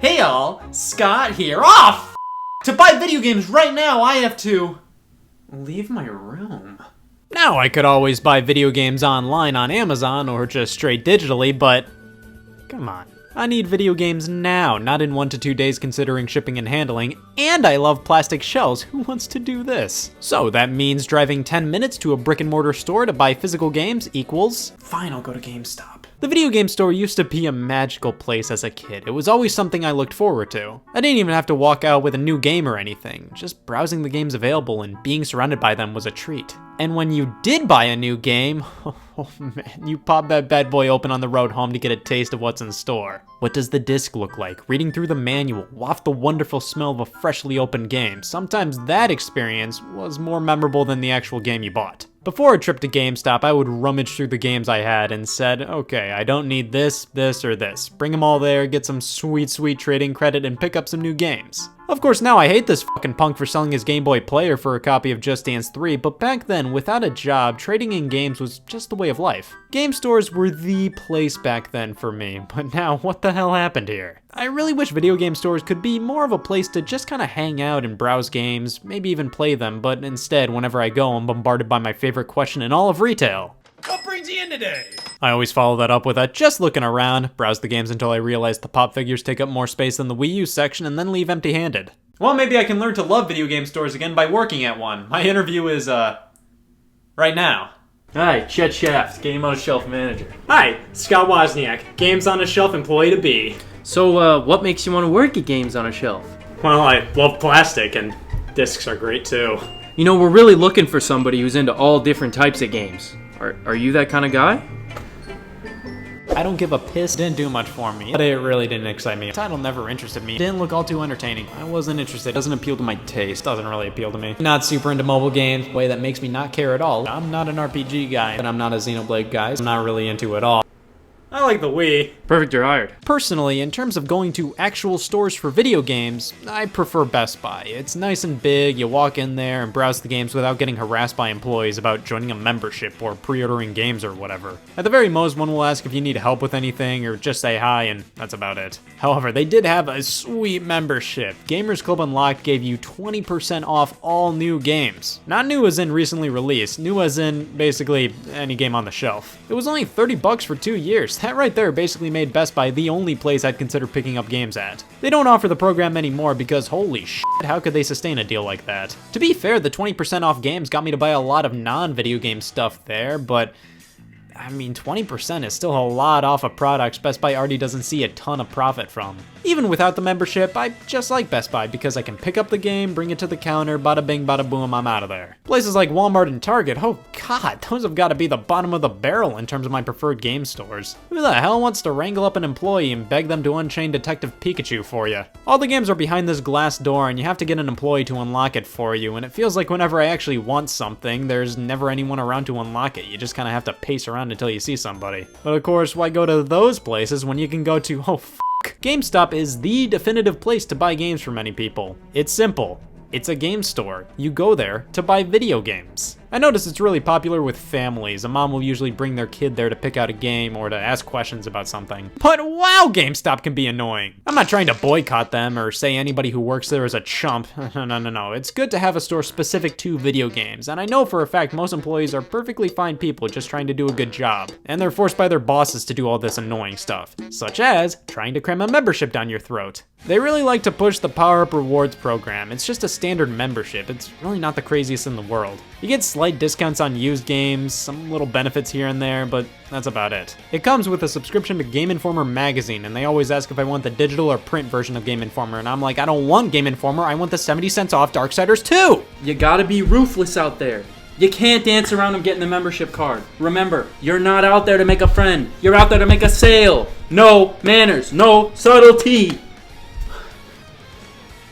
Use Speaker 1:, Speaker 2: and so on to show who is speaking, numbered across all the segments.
Speaker 1: Hey all, Scott here. Oh, to buy video games right now, I have to leave my room. Now I could always buy video games online on Amazon or just straight digitally, but come on. I need video games now, not in 1 to 2 days considering shipping and handling, and I love plastic shells. Who wants to do this? So that means driving 10 minutes to a brick and mortar store to buy physical games equals, fine, I'll go to GameStop. The video game store used to be a magical place as a kid. It was always something I looked forward to. I didn't even have to walk out with a new game or anything. Just browsing the games available and being surrounded by them was a treat. And when you did buy a new game, oh man, you pop that bad boy open on the road home to get a taste of what's in store. What does the disc look like? Reading through the manual, waft the wonderful smell of a freshly opened game. Sometimes that experience was more memorable than the actual game you bought. Before a trip to GameStop, I would rummage through the games I had and said, okay, I don't need this, this, or this. Bring them all there, get some sweet trading credit, and pick up some new games. Of course, now I hate this fucking punk for selling his Game Boy Player for a copy of Just Dance 3, but back then, without a job, trading in games was just the way of life. Game stores were the place back then for me, but now what the hell happened here? I really wish video game stores could be more of a place to just kind of hang out and browse games, maybe even play them, but instead, whenever I go, I'm bombarded by my favorite question in all of retail. What brings you in today? I always follow that up with a just looking around, browse the games until I realize the pop figures take up more space than the Wii U section, and then leave empty-handed. Well, maybe I can learn to love video game stores again by working at one. My interview is, right now.
Speaker 2: Hi, Chet Shaft, Game on a Shelf Manager.
Speaker 1: Hi, Scott Wozniak, Games on a Shelf Employee to Be.
Speaker 2: So, what makes you want to work at Games on a Shelf?
Speaker 1: Well, I love plastic, and discs are great too.
Speaker 2: You know, we're really looking for somebody who's into all different types of games. Are you that kind of guy?
Speaker 1: I don't give a piss. Didn't do much for me. But it really didn't excite me. The title never interested me. Didn't look all too entertaining. I wasn't interested. Doesn't appeal to my taste. Doesn't really appeal to me. Not super into mobile games. Way that makes me not care at all. I'm not an RPG guy, but I'm not a Xenoblade guy. I'm not really into it at all. I like the Wii.
Speaker 2: Perfect, you're hired.
Speaker 1: Personally, in terms of going to actual stores for video games, I prefer Best Buy. It's nice and big, you walk in there and browse the games without getting harassed by employees about joining a membership or pre-ordering games or whatever. At the very most, one will ask if you need help with anything or just say hi, and that's about it. However, they did have a sweet membership. Gamers Club Unlocked gave you 20% off all new games. Not new as in recently released, new as in basically any game on the shelf. It was only $30 for 2 years. That right there basically made Best Buy the only place I'd consider picking up games at. They don't offer the program anymore because holy shit, how could they sustain a deal like that? To be fair, the 20% off games got me to buy a lot of non-video game stuff there, but I mean, 20% is still a lot off of products Best Buy already doesn't see a ton of profit from. Even without the membership, I just like Best Buy because I can pick up the game, bring it to the counter, bada bing, bada boom, I'm out of there. Places like Walmart and Target, oh god, those have got to be the bottom of the barrel in terms of my preferred game stores. Who the hell wants to wrangle up an employee and beg them to unchain Detective Pikachu for you? All the games are behind this glass door and you have to get an employee to unlock it for you, and it feels like whenever I actually want something, there's never anyone around to unlock it. You just kind of have to pace around until you see somebody. But of course, why go to those places when you can go to, oh f***, GameStop is the definitive place to buy games for many people. It's simple. It's a game store. You go there to buy video games. I notice it's really popular with families. A mom will usually bring their kid there to pick out a game or to ask questions about something. But wow, GameStop can be annoying. I'm not trying to boycott them or say anybody who works there is a chump. No. It's good to have a store specific to video games, and I know for a fact most employees are perfectly fine people just trying to do a good job. And they're forced by their bosses to do all this annoying stuff, such as trying to cram a membership down your throat. They really like to push the Power Up Rewards program. It's just a standard membership. It's really not the craziest in the world. You get slight discounts on used games, some little benefits here and there, but that's about it. It comes with a subscription to Game Informer magazine, and they always ask if I want the digital or print version of Game Informer, and I'm like, I don't want Game Informer, I want the 70 cents off Darksiders 2!
Speaker 2: You gotta be ruthless out there. You can't dance around them getting the membership card. Remember, you're not out there to make a friend. You're out there to make a sale. No manners, no subtlety.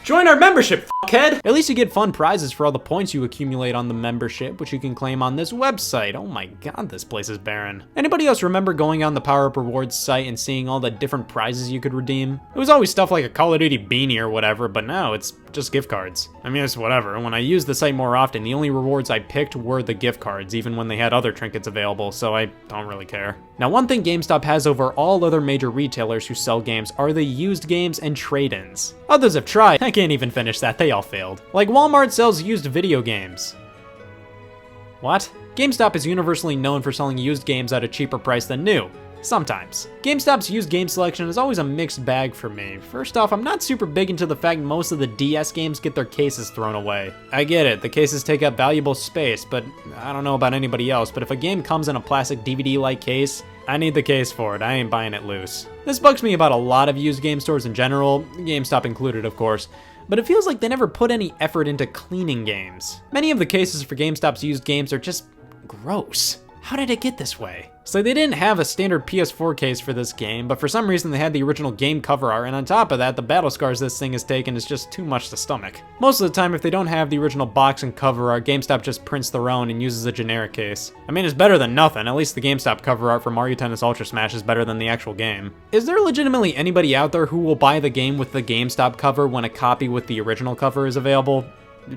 Speaker 1: Join our membership, fuckhead! At least you get fun prizes for all the points you accumulate on the membership, which you can claim on this website. Oh my god, this place is barren. Anybody else remember going on the Power Up Rewards site and seeing all the different prizes you could redeem? It was always stuff like a Call of Duty beanie or whatever, but now it's just gift cards. I mean, it's whatever. When I used the site more often, the only rewards I picked were the gift cards, even when they had other trinkets available, so I don't really care. Now, one thing GameStop has over all other major retailers who sell games are the used games and trade-ins. Others have tried. I can't even finish that. They all failed. Like Walmart sells used video games. What? GameStop is universally known for selling used games at a cheaper price than new. Sometimes. GameStop's used game selection is always a mixed bag for me. First off, I'm not super big into the fact most of the DS games get their cases thrown away. I get it, the cases take up valuable space, but I don't know about anybody else, but if a game comes in a plastic DVD-like case, I need the case for it, I ain't buying it loose. This bugs me about a lot of used game stores in general, GameStop included of course, but it feels like they never put any effort into cleaning games. Many of the cases for GameStop's used games are just gross. How did it get this way? So they didn't have a standard PS4 case for this game, but for some reason they had the original game cover art, and on top of that, the battle scars this thing has taken is just too much to stomach. Most of the time, if they don't have the original box and cover art, GameStop just prints their own and uses a generic case. I mean, it's better than nothing. At least the GameStop cover art for Mario Tennis Ultra Smash is better than the actual game. Is there legitimately anybody out there who will buy the game with the GameStop cover when a copy with the original cover is available?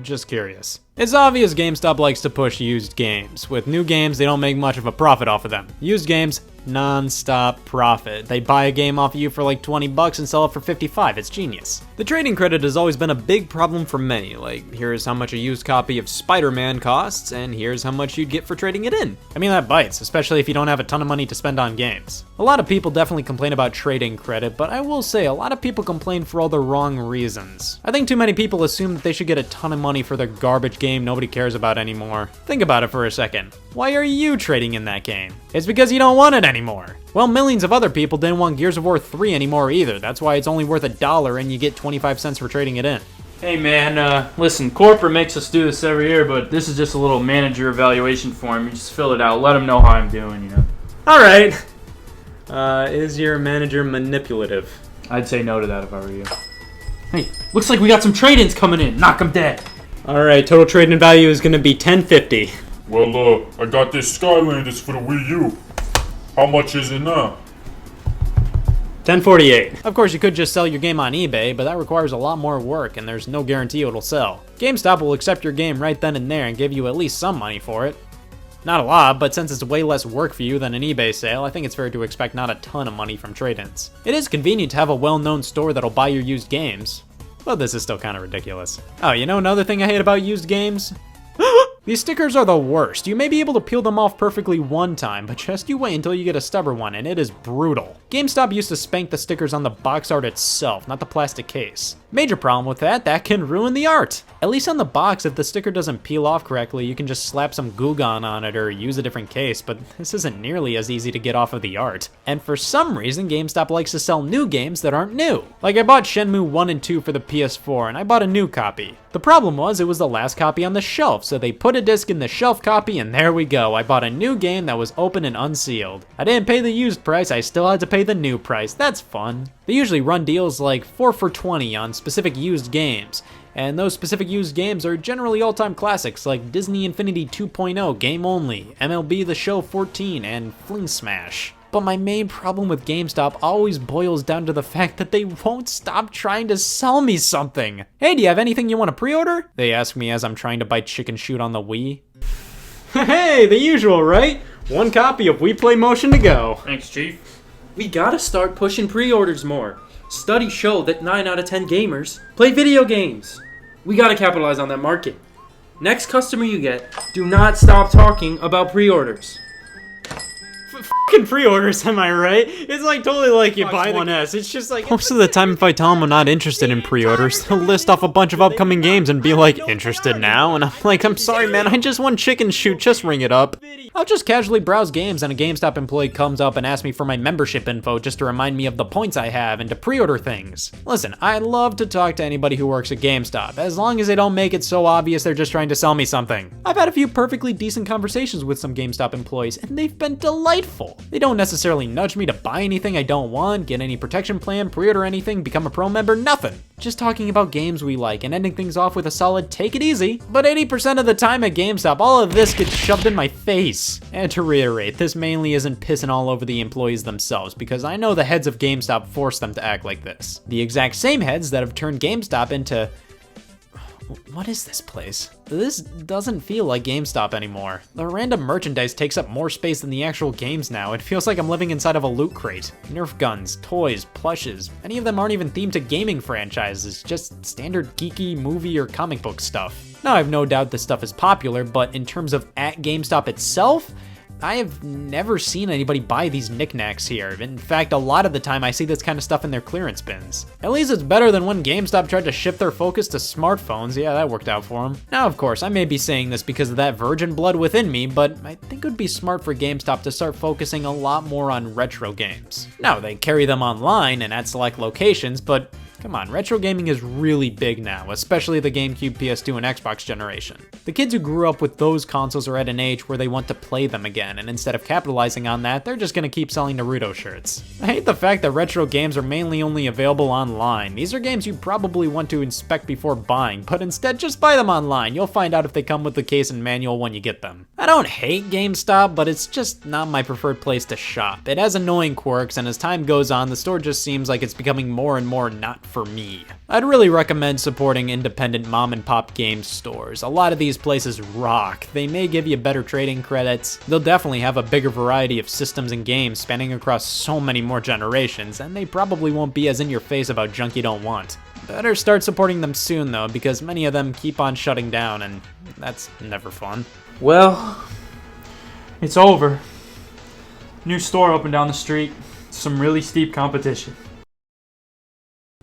Speaker 1: Just curious. It's obvious GameStop likes to push used games. With new games, they don't make much of a profit off of them. Used games, non-stop profit. They buy a game off of you for like 20 bucks and sell it for 55. It's genius. The trading credit has always been a big problem for many. Like, here's how much a used copy of Spider-Man costs, and here's how much you'd get for trading it in. I mean, that bites, especially if you don't have a ton of money to spend on games. A lot of people definitely complain about trading credit, but I will say a lot of people complain for all the wrong reasons. I think too many people assume that they should get a ton of money for their garbage game nobody cares about anymore. Think about it for a second. Why are you trading in that game? It's because you don't want it anymore. Well, millions of other people didn't want Gears of War 3 anymore either. That's why it's only worth $1 and you get 25 cents for trading it in.
Speaker 2: Hey man, listen, corporate makes us do this every year, but this is just a little manager evaluation form. You just fill it out, let them know how I'm doing, you know.
Speaker 1: Alright. Is your manager manipulative?
Speaker 2: I'd say no to that if I were you. Hey, looks like we got some trade-ins coming in. Knock them dead.
Speaker 1: Alright, total trade-in value is gonna be $10.50.
Speaker 3: Well, I got this Skylanders for the Wii U. How much is it now?
Speaker 1: $10.48. Of course, you could just sell your game on eBay, but that requires a lot more work, and there's no guarantee it'll sell. GameStop will accept your game right then and there and give you at least some money for it. Not a lot, but since it's way less work for you than an eBay sale, I think it's fair to expect not a ton of money from trade-ins. It is convenient to have a well-known store that'll buy your used games, but this is still kind of ridiculous. Oh, you know another thing I hate about used games? These stickers are the worst. You may be able to peel them off perfectly one time, but just you wait until you get a stubborn one, and it is brutal. GameStop used to spank the stickers on the box art itself, not the plastic case. Major problem with that can ruin the art. At least on the box, if the sticker doesn't peel off correctly, you can just slap some Goo Gone on it or use a different case, but this isn't nearly as easy to get off of the art. And for some reason, GameStop likes to sell new games that aren't new. Like I bought Shenmue 1 and 2 for the PS4, and I bought a new copy. The problem was, it was the last copy on the shelf, so they put a disc in the shelf copy, and there we go. I bought a new game that was open and unsealed. I didn't pay the used price, I still had to pay the new price. That's fun. They usually run deals like 4 for $20 on specific used games, and those specific used games are generally all-time classics like Disney Infinity 2.0 Game Only, MLB The Show 14, and Fling Smash. But my main problem with GameStop always boils down to the fact that they won't stop trying to sell me something. Hey, do you have anything you want to pre-order? They ask me as I'm trying to buy Chicken Shoot on the Wii. Hey, the usual, right? One copy of Wii Play Motion to go.
Speaker 2: Thanks, Chief. We gotta start pushing pre-orders more. Studies show that 9 out of 10 gamers play video games. We gotta capitalize on that market. Next customer you get, do not stop talking about pre-orders.
Speaker 1: Fucking pre-orders, am I right? It's like totally like you buy the 1S. It's just like most of the time if I tell them I'm not interested in pre-orders, they'll list off a bunch of upcoming games and be like, interested now? And I'm like, I'm sorry man, I just want Chicken Shoot, just ring it up. I'll just casually browse games and a GameStop employee comes up and asks me for my membership info just to remind me of the points I have and to pre-order things. Listen, I love to talk to anybody who works at GameStop, as long as they don't make it so obvious they're just trying to sell me something. I've had a few perfectly decent conversations with some GameStop employees and they've been delightful. They don't necessarily nudge me to buy anything I don't want, get any protection plan, pre-order anything, become a pro member, nothing. Just talking about games we like and ending things off with a solid take it easy. But 80% of the time at GameStop, all of this gets shoved in my face. And to reiterate, this mainly isn't pissing all over the employees themselves, because I know the heads of GameStop force them to act like this. The exact same heads that have turned GameStop into What is this place? This doesn't feel like GameStop anymore. The random merchandise takes up more space than the actual games now. It feels like I'm living inside of a loot crate. Nerf guns, toys, plushes. Many of them aren't even themed to gaming franchises, just standard geeky movie or comic book stuff. Now, I have no doubt this stuff is popular, but in terms of at GameStop itself, I have never seen anybody buy these knickknacks here. In fact, a lot of the time I see this kind of stuff in their clearance bins. At least it's better than when GameStop tried to shift their focus to smartphones. Yeah, that worked out for them. Now, of course, I may be saying this because of that virgin blood within me, but I think it would be smart for GameStop to start focusing a lot more on retro games. Now, they carry them online and at select locations, but come on, retro gaming is really big now, especially the GameCube, PS2, and Xbox generation. The kids who grew up with those consoles are at an age where they want to play them again, and instead of capitalizing on that, they're just gonna keep selling Naruto shirts. I hate the fact that retro games are mainly only available online. These are games you probably want to inspect before buying, but instead just buy them online. You'll find out if they come with the case and manual when you get them. I don't hate GameStop, but it's just not my preferred place to shop. It has annoying quirks, and as time goes on, the store just seems like it's becoming more and more not for me. I'd really recommend supporting independent mom and pop game stores. A lot of these places rock. They may give you better trading credits. They'll definitely have a bigger variety of systems and games spanning across so many more generations, and they probably won't be as in your face about junk you don't want. Better start supporting them soon though, because many of them keep on shutting down, and that's never fun.
Speaker 2: Well, it's over. New store opened down the street. Some really steep competition.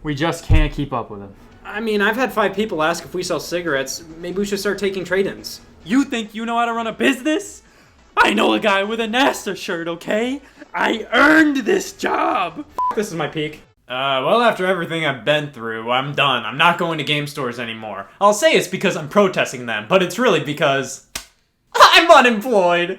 Speaker 2: We just can't keep up with them.
Speaker 1: I mean, I've had 5 people ask if we sell cigarettes. Maybe we should start taking trade-ins.
Speaker 2: You think you know how to run a business? I know a guy with a NASA shirt, okay? I earned this job!
Speaker 1: This is my peak. Well, after everything I've been through, I'm done. I'm not going to game stores anymore. I'll say it's because I'm protesting them, but it's really because I'm unemployed.